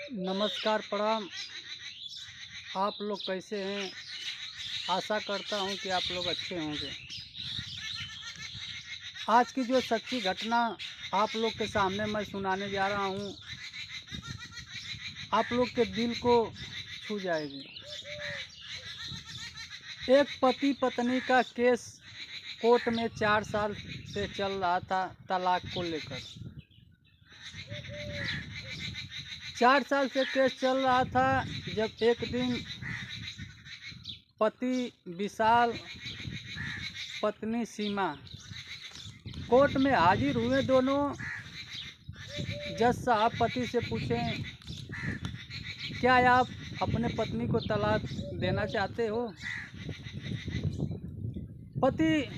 नमस्कार, प्रणाम। आप लोग कैसे हैं? आशा करता हूं कि आप लोग अच्छे होंगे। आज की जो सच्ची घटना आप लोग के सामने मैं सुनाने जा रहा हूं, आप लोग के दिल को छू जाएगी। एक पति पत्नी का केस कोर्ट में 4 साल से चल रहा था तलाक को लेकर। 4 साल से केस चल रहा था। जब एक दिन पति विशाल, पत्नी सीमा कोर्ट में हाजिर हुए दोनों। जज साहब पति से पूछें, क्या आप अपने पत्नी को तलाक देना चाहते हो? पति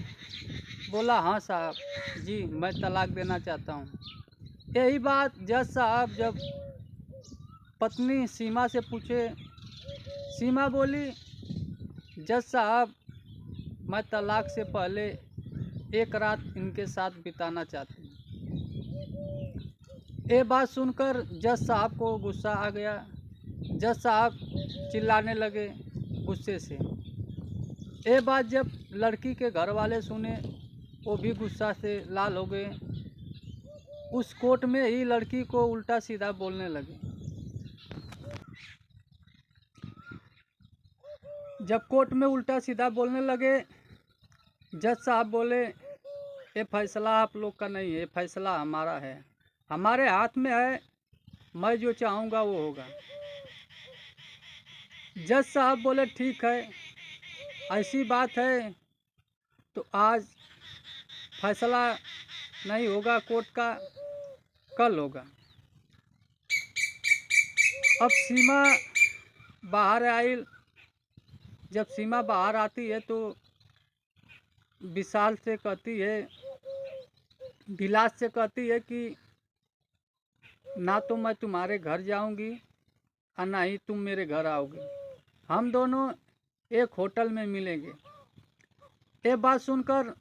बोला, हाँ साहब जी, मैं तलाक देना चाहता हूँ। यही बात जज साहब जब पत्नी सीमा से पूछे, सीमा बोली, जज साहब मैं तलाक से पहले एक रात इनके साथ बिताना चाहती हूँ। ये बात सुनकर जज साहब को गुस्सा आ गया। जज साहब चिल्लाने लगे गुस्से से। ये बात जब लड़की के घर वाले सुने, वो भी गुस्सा से लाल हो गए। उस कोर्ट में ही लड़की को उल्टा सीधा बोलने लगे। जब कोर्ट में उल्टा सीधा बोलने लगे, जज साहब बोले, ये फैसला आप लोग का नहीं है, फैसला हमारा है, हमारे हाथ में है, मैं जो चाहूँगा वो होगा। जज साहब बोले, ठीक है, ऐसी बात है तो आज फैसला नहीं होगा कोर्ट का, कल होगा। अब सीमा बाहर आई। जब सीमा बाहर आती है तो विशाल से कहती है, विलास से कहती है कि ना तो मैं तुम्हारे घर जाऊंगी और ना ही तुम मेरे घर आओगे, हम दोनों एक होटल में मिलेंगे। ये बात सुनकर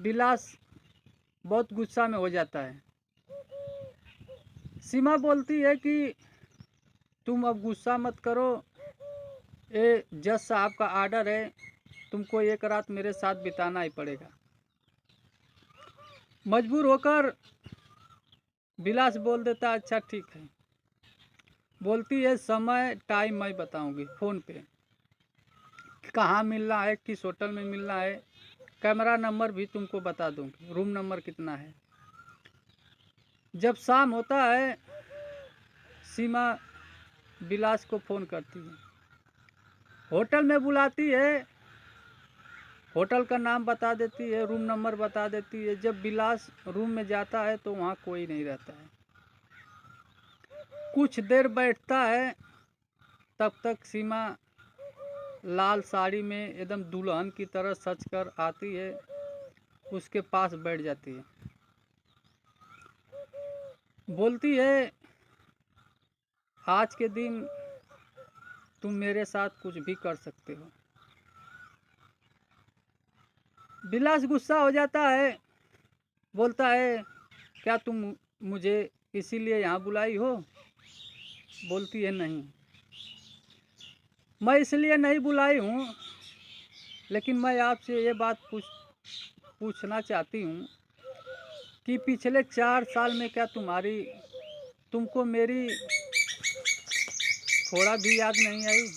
विलास बहुत गुस्सा में हो जाता है। सीमा बोलती है कि तुम अब गुस्सा मत करो, ये जज साहब का आर्डर है, तुमको एक रात मेरे साथ बिताना ही पड़ेगा। मजबूर होकर विलास बोल देता, अच्छा ठीक है। बोलती है, समय टाइम मैं बताऊंगी फ़ोन पे, कहाँ मिलना है, किस होटल में मिलना है, कैमरा नंबर भी तुमको बता दूंगी, रूम नंबर कितना है। जब शाम होता है, सीमा विलास को फ़ोन करती है, होटल में बुलाती है, होटल का नाम बता देती है, रूम नंबर बता देती है। जब विलास रूम में जाता है तो वहाँ कोई नहीं रहता है। कुछ देर बैठता है, तब तक सीमा लाल साड़ी में एकदम दुल्हन की तरह सज कर आती है, उसके पास बैठ जाती है। बोलती है, आज के दिन तुम मेरे साथ कुछ भी कर सकते हो। विलास गुस्सा हो जाता है, बोलता है, क्या तुम मुझे इसीलिए यहाँ बुलाई हो? बोलती है, नहीं, मैं इसलिए नहीं बुलाई हूँ, लेकिन मैं आपसे ये बात पूछना चाहती हूँ कि पिछले 4 साल में क्या तुमको मेरी थोड़ा भी याद नहीं आई?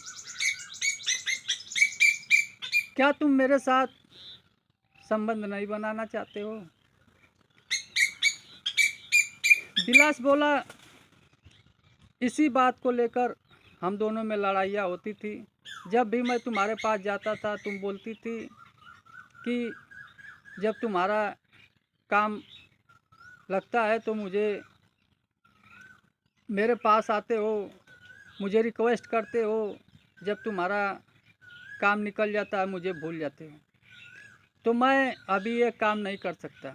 क्या तुम मेरे साथ संबंध नहीं बनाना चाहते हो? विलास बोला, इसी बात को लेकर हम दोनों में लड़ाइयाँ होती थी। जब भी मैं तुम्हारे पास जाता था, तुम बोलती थी कि जब तुम्हारा काम लगता है तो मुझे मेरे पास आते हो, मुझे रिक्वेस्ट करते हो, जब तुम्हारा काम निकल जाता है मुझे भूल जाते हो। तो मैं अभी ये काम नहीं कर सकता।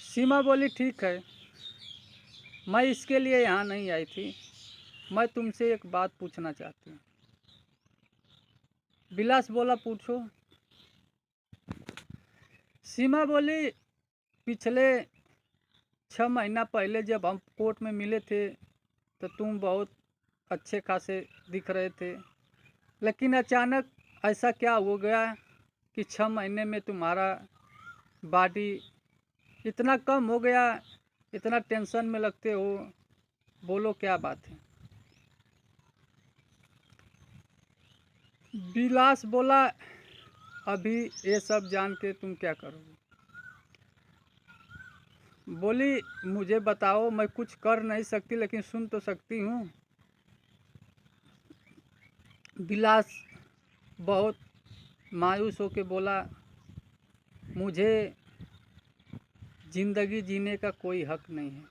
सीमा बोली, ठीक है, मैं इसके लिए यहाँ नहीं आई थी, मैं तुमसे एक बात पूछना चाहती हूँ। विलास बोला, पूछो। सीमा बोली, पिछले 6 महीना पहले जब हम कोर्ट में मिले थे तो तुम बहुत अच्छे खासे दिख रहे थे, लेकिन अचानक ऐसा क्या हो गया कि 6 महीने में तुम्हारा बॉडी इतना कम हो गया, इतना टेंशन में लगते हो, बोलो क्या बात है। विलास बोला, अभी ये सब जान के तुम क्या करोगे। बोली, मुझे बताओ, मैं कुछ कर नहीं सकती लेकिन सुन तो सकती हूँ। विलास बहुत मायूस होकर बोला, मुझे ज़िंदगी जीने का कोई हक नहीं है।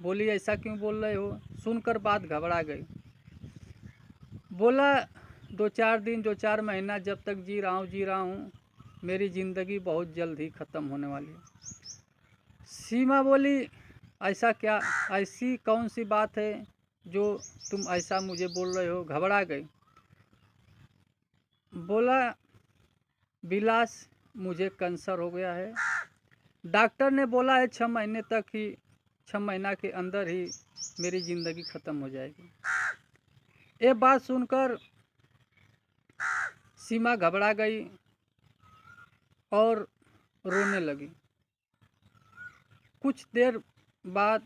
बोली, ऐसा क्यों बोल रहे हो। सुनकर बात घबरा गई। बोला, 2-4 दिन 2-4 महीना जब तक जी रहा हूँ, मेरी ज़िंदगी बहुत जल्द ही ख़त्म होने वाली है। सीमा बोली, ऐसा क्या, ऐसी कौन सी बात है जो तुम ऐसा मुझे बोल रहे हो। घबरा गई। बोला, विलास, मुझे कैंसर हो गया है। डॉक्टर ने बोला है 6 महीने तक ही, 6 महीना के अंदर ही मेरी ज़िंदगी ख़त्म हो जाएगी। ये बात सुनकर सीमा घबरा गई और रोने लगी। कुछ देर बाद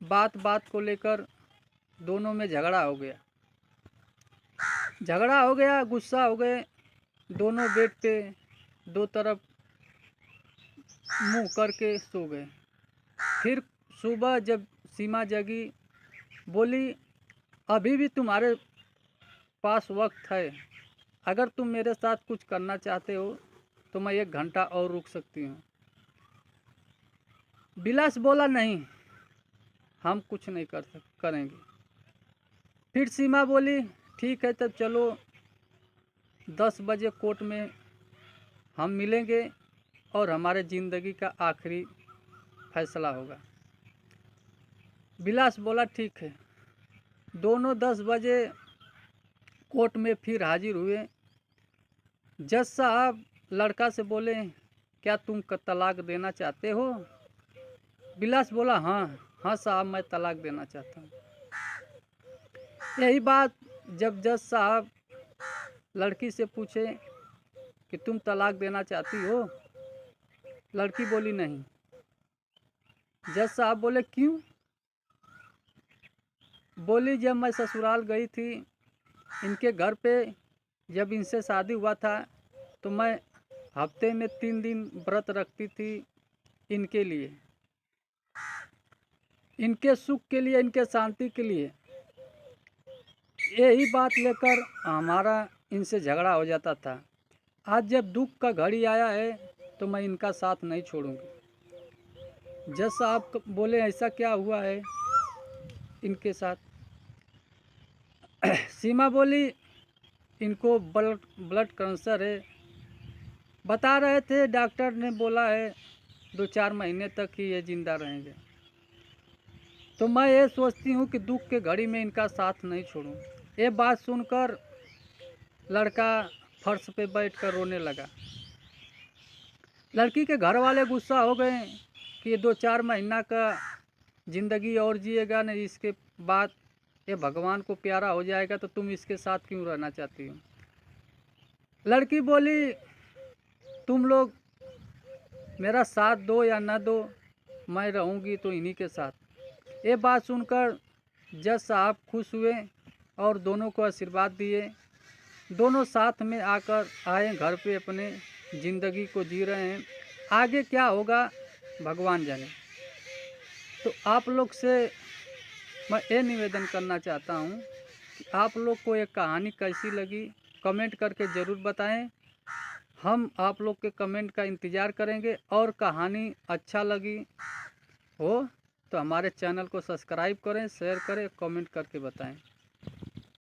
बात को लेकर दोनों में झगड़ा हो गया, गुस्सा हो गए। दोनों बेड पे दो तरफ मुंह करके सो गए। फिर सुबह जब सीमा जगी, बोली, अभी भी तुम्हारे पास वक्त है। अगर तुम मेरे साथ कुछ करना चाहते हो तो मैं 1 घंटा और रुक सकती हूँ। विलास बोला, नहीं, हम कुछ नहीं करेंगे। फिर सीमा बोली, ठीक है, तब चलो 10 बजे कोर्ट में हम मिलेंगे और हमारे ज़िंदगी का आखिरी फैसला होगा। विलास बोला, ठीक है। दोनों 10 बजे कोर्ट में फिर हाजिर हुए। जज साहब लड़का से बोले, क्या तुम तलाक देना चाहते हो। विलास बोला, हाँ साहब, मैं तलाक देना चाहता हूँ। यही बात जब जज साहब लड़की से पूछे कि तुम तलाक देना चाहती हो, लड़की बोली, नहीं। जज साहब बोले, क्यों। बोली, जब मैं ससुराल गई थी, इनके घर पे जब इनसे शादी हुआ था तो मैं हफ्ते में 3 दिन व्रत रखती थी इनके लिए, इनके सुख के लिए, इनके शांति के लिए। यही बात लेकर हमारा इनसे झगड़ा हो जाता था। आज जब दुख का घड़ी आया है तो मैं इनका साथ नहीं छोड़ूंगी। जज साहब बोले, ऐसा क्या हुआ है इनके साथ। सीमा बोली, इनको ब्लड कैंसर है। बता रहे थे, डॉक्टर ने बोला है 2-4 महीने तक ही ये जिंदा रहेंगे। तो मैं ये सोचती हूँ कि दुख के घड़ी में इनका साथ नहीं छोड़ूं। ये बात सुनकर लड़का फर्श पे बैठकर रोने लगा। लड़की के घर वाले गुस्सा हो गए कि ये 2-4 महीना का ज़िंदगी और जिएगा नहीं, इसके बाद ये भगवान को प्यारा हो जाएगा, तो तुम इसके साथ क्यों रहना चाहती हो। लड़की बोली, तुम लोग मेरा साथ दो या ना दो, मैं रहूँगी तो इन्हीं के साथ। ये बात सुनकर जज साहब खुश हुए और दोनों को आशीर्वाद दिए। दोनों साथ में आकर आए घर पे, अपने ज़िंदगी को जी रहे हैं। आगे क्या होगा भगवान जाने। तो आप लोग से मैं ये निवेदन करना चाहता हूँ कि आप लोग को ये कहानी कैसी लगी, कमेंट करके ज़रूर बताएं। हम आप लोग के कमेंट का इंतज़ार करेंगे, और कहानी अच्छा लगी हो तो हमारे चैनल को सब्सक्राइब करें, शेयर करें, कमेंट करके बताएं।